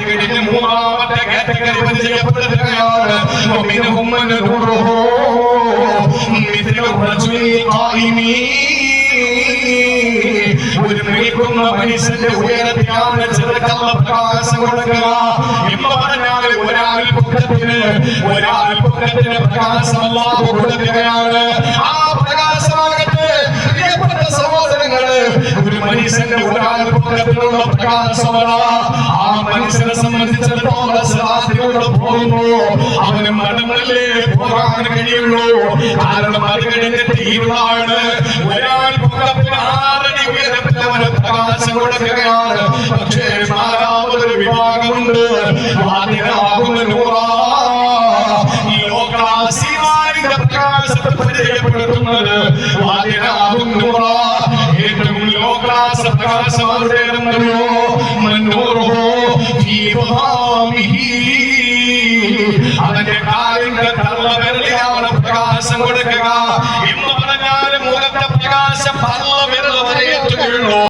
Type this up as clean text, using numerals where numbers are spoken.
ഇതിന്റെ മൂന്നാമത്തെ കാറ്റഗറി പരിചയപ്പെടുത്തുകയാണ്. ഒരു നിൽക്കുന്ന മനുഷ്യന്റെ ഉയരത്തിലാണ് ചെറുക്കള്ള പ്രകാശം കൊടുക്കുക എന്ന് പറഞ്ഞാൽ ഒരാൾ പൊക്കത്തിന് പ്രകാശം അല്ലാതെ കൊടുക്കുകയാണ്. ആ പ്രകാശമാകട്ടെ പ്രിയപ്പെട്ട സഹോദരങ്ങള് ഒരു മനുഷ്യന്റെ ഒരാൾ പൊക്കത്തിനുള്ള പ്രകാശമല്ല. ആ മനുഷ്യനെ സംബന്ധിച്ചിടത്തോളം സാധ്യതയോടെ പോകുമ്പോ അവന് മടമല്ലേ പോകാൻ കഴിയുള്ളൂ. കാരണം അത് കഴിഞ്ഞിട്ട് ഇവളാണ് ഒരാൾ പൊക്കത്തിന് 6 അടി ഉയരത്തിൽ അവന് പ്രകാശം കൊടുക്കുകയാണ്. പക്ഷേ നാലാമതൊരു വിഭാഗമുണ്ട്. അതിനാകുന്ന ഈ ലോകാസിമാരിന്റെ പ്രകാശത്തെ പരിചയപ്പെടുത്തുന്നത് അതിനാകുന്ന ഏറ്റവും ലോകാസ പ്രകാശം അവരുടേതെന്നറിയോ? അവന്റെ കാലിന്റെ തള്ളവിരലിലാണ് പ്രകാശം കൊടുക്കുക എന്ന്